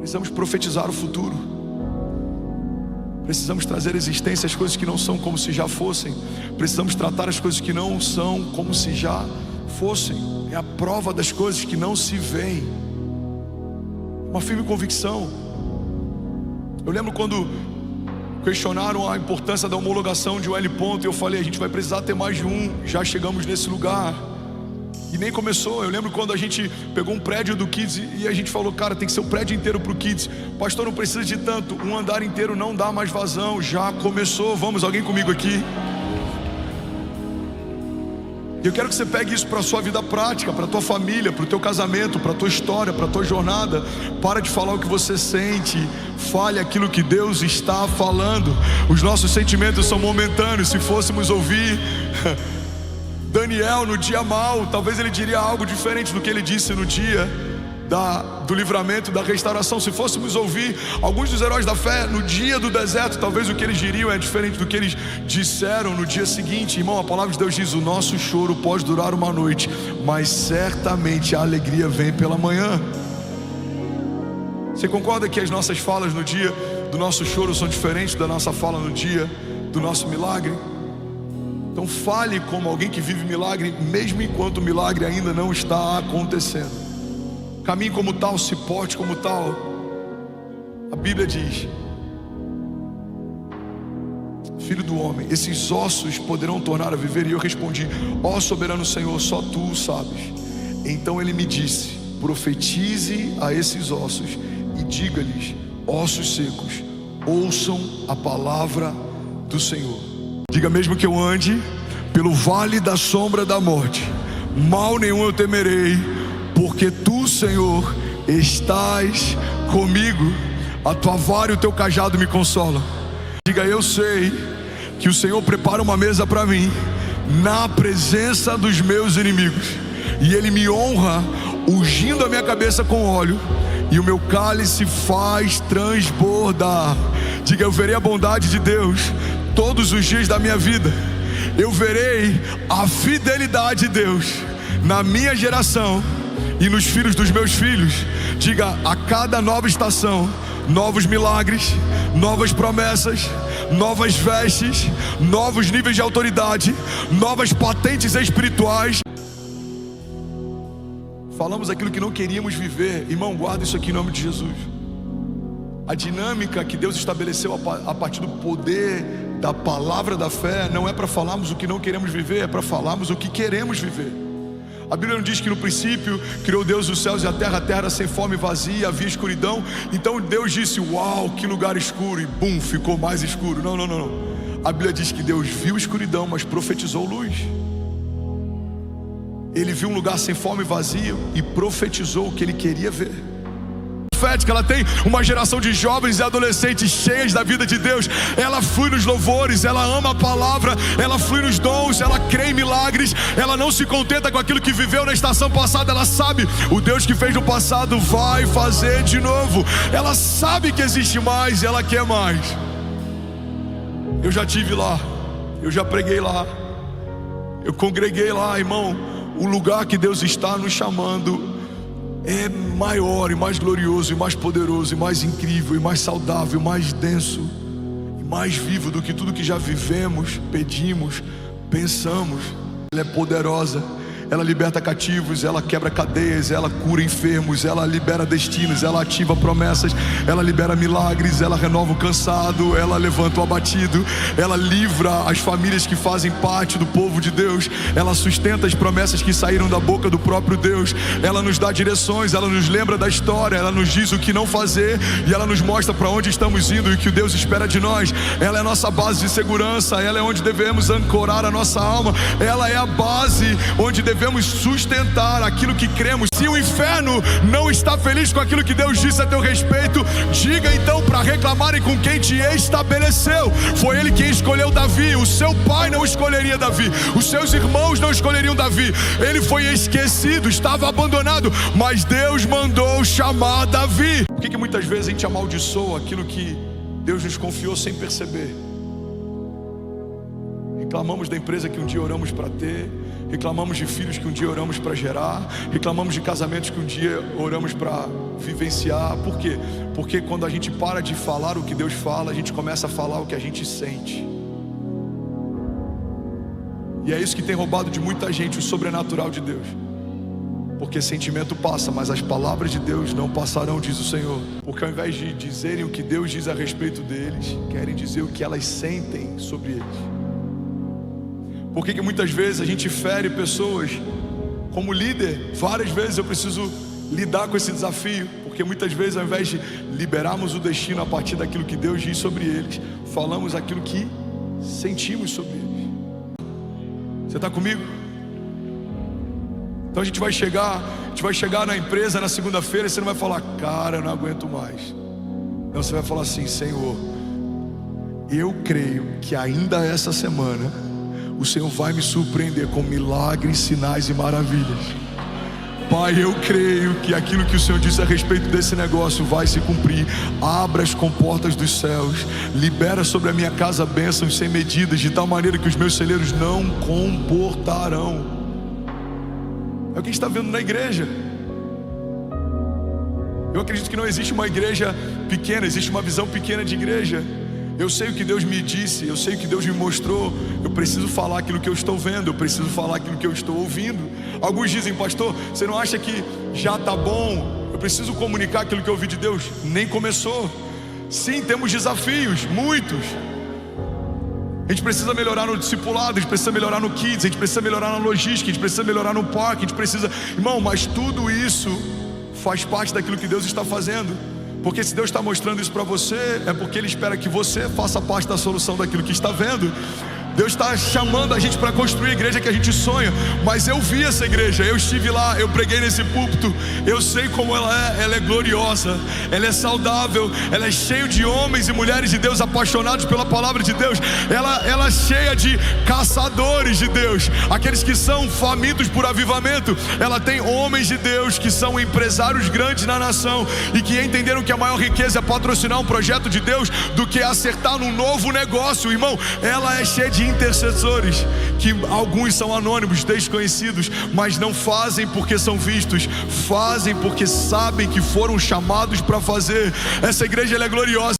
Precisamos profetizar o futuro. Precisamos trazer à existência as coisas que não são como se já fossem. Precisamos tratar as coisas que não são como se já fossem. É a prova das coisas que não se veem. Uma firme convicção. Eu lembro quando questionaram a importância da homologação de um L ponto, e eu falei, a gente vai precisar ter mais de um. Já chegamos nesse lugar. E nem começou. Eu lembro quando a gente pegou um prédio do Kids e a gente falou, cara, tem que ser o prédio inteiro pro Kids. Pastor, não precisa de tanto. Um andar inteiro não dá mais vazão. Já começou. Vamos, alguém comigo aqui? Eu quero que você pegue isso para a sua vida prática, para a tua família, para o teu casamento, para a tua história, para a tua jornada. Para de falar o que você sente. Fale aquilo que Deus está falando. Os nossos sentimentos são momentâneos. Se fôssemos ouvir Daniel no dia mau, talvez ele diria algo diferente do que ele disse no dia do livramento, da restauração. Se fôssemos ouvir alguns dos heróis da fé no dia do deserto, talvez o que eles diriam é diferente do que eles disseram no dia seguinte. Irmão, a palavra de Deus diz, o nosso choro pode durar uma noite, mas certamente a alegria vem pela manhã. Você concorda que as nossas falas no dia do nosso choro são diferentes da nossa fala no dia do nosso milagre? Então fale como alguém que vive milagre, mesmo enquanto o milagre ainda não está acontecendo. Caminhe como tal, se porte como tal. A Bíblia diz, Filho do homem, esses ossos poderão tornar a viver? E eu respondi, ó soberano Senhor, só tu sabes. Então ele me disse, profetize a esses ossos e diga-lhes, ossos secos, ouçam a palavra do Senhor. Diga, mesmo que eu ande pelo vale da sombra da morte, mal nenhum eu temerei, porque tu, Senhor, estás comigo. A tua vara e o teu cajado me consolam. Diga, eu sei que o Senhor prepara uma mesa para mim na presença dos meus inimigos, e Ele me honra ungindo a minha cabeça com óleo, e o meu cálice faz transbordar. Diga, eu verei a bondade de Deus todos os dias da minha vida. Eu verei a fidelidade de Deus na minha geração e nos filhos dos meus filhos. Diga, a cada nova estação, novos milagres, novas promessas, novas vestes, novos níveis de autoridade, novas patentes espirituais. Falamos aquilo que não queríamos viver. Irmão, guarda isso aqui em nome de Jesus. A dinâmica que Deus estabeleceu a partir do poder da palavra da fé não é para falarmos o que não queremos viver, é para falarmos o que queremos viver. A Bíblia não diz que no princípio criou Deus os céus e a terra era sem forma e vazia, havia escuridão. Então Deus disse, uau, que lugar escuro, e bum, ficou mais escuro. Não. A Bíblia diz que Deus viu escuridão, mas profetizou luz. Ele viu um lugar sem forma e vazio e profetizou o que ele queria ver. Ela tem uma geração de jovens e adolescentes cheias da vida de Deus. Ela flui nos louvores, ela ama a palavra, ela flui nos dons, ela crê em milagres. Ela não se contenta com aquilo que viveu na estação passada. Ela sabe, o Deus que fez no passado vai fazer de novo. Ela sabe que existe mais e ela quer mais. Eu já estive lá, eu já preguei lá, eu congreguei lá, irmão. O lugar que Deus está nos chamando é maior e mais glorioso e mais poderoso e mais incrível e mais saudável, mais denso e mais vivo do que tudo que já vivemos, pedimos, pensamos. Ela é poderosa, ela liberta cativos, ela quebra cadeias, ela cura enfermos, ela libera destinos, ela ativa promessas, ela libera milagres, ela renova o cansado, ela levanta o abatido, ela livra as famílias que fazem parte do povo de Deus, ela sustenta as promessas que saíram da boca do próprio Deus, ela nos dá direções, ela nos lembra da história, ela nos diz o que não fazer e ela nos mostra para onde estamos indo e o que o Deus espera de nós. Ela é a nossa base de segurança, ela é onde devemos ancorar a nossa alma, ela é a base onde devemos sustentar aquilo que cremos. Se o inferno não está feliz com aquilo que Deus disse a teu respeito, diga então para reclamarem com quem te estabeleceu. Foi ele quem escolheu Davi. O seu pai não escolheria Davi, os seus irmãos não escolheriam Davi. Ele foi esquecido, estava abandonado, mas Deus mandou chamar Davi. Por que muitas vezes a gente amaldiçoa aquilo que Deus nos confiou sem perceber? E Reclamamos da empresa que um dia oramos para ter, reclamamos de filhos que um dia oramos para gerar, reclamamos de casamentos que um dia oramos para vivenciar. Por quê? Porque quando a gente para de falar o que Deus fala, a gente começa a falar o que a gente sente. E é isso que tem roubado de muita gente o sobrenatural de Deus. Porque sentimento passa, mas as palavras de Deus não passarão, diz o Senhor. Porque ao invés de dizerem o que Deus diz a respeito deles, querem dizer o que elas sentem sobre eles. Por que muitas vezes a gente fere pessoas? Como líder, várias vezes eu preciso lidar com esse desafio. Porque muitas vezes, ao invés de liberarmos o destino a partir daquilo que Deus diz sobre eles, falamos aquilo que sentimos sobre eles. Você está comigo? Então a gente vai chegar na empresa na segunda-feira e você não vai falar, cara, eu não aguento mais. Não, você vai falar assim, Senhor, eu creio que ainda essa semana o Senhor vai me surpreender com milagres, sinais e maravilhas. Pai, eu creio que aquilo que o Senhor disse a respeito desse negócio vai se cumprir. Abra as comportas dos céus, libera sobre a minha casa bênçãos sem medidas, de tal maneira que os meus celeiros não comportarão. É o que a gente está vendo na igreja. Eu acredito que não existe uma igreja pequena, existe uma visão pequena de igreja. Eu sei o que Deus me disse, eu sei o que Deus me mostrou. Eu preciso falar aquilo que eu estou vendo, eu preciso falar aquilo que eu estou ouvindo. Alguns dizem, pastor, você não acha que já está bom? Eu preciso comunicar aquilo que eu ouvi de Deus. Nem começou. Sim, temos desafios, muitos. A gente precisa melhorar no discipulado, a gente precisa melhorar no kids, a gente precisa melhorar na logística, a gente precisa melhorar no parque, a gente precisa... Irmão, mas tudo isso faz parte daquilo que Deus está fazendo. Porque se Deus está mostrando isso para você, é porque Ele espera que você faça parte da solução daquilo que está vendo. Deus está chamando a gente para construir a igreja que a gente sonha. Mas eu vi essa igreja, eu estive lá, eu preguei nesse púlpito. Eu sei como ela é gloriosa, ela é saudável, ela é cheia de homens e mulheres de Deus apaixonados pela palavra de Deus. Ela é cheia de caçadores de Deus, aqueles que são famintos por avivamento. Ela tem homens de Deus que são empresários grandes na nação e que entenderam que a maior riqueza é patrocinar um projeto de Deus do que acertar num novo negócio. Irmão, ela é cheia de intercessores, que alguns são anônimos, desconhecidos, mas não fazem porque são vistos, fazem porque sabem que foram chamados para fazer. Essa igreja ela é gloriosa.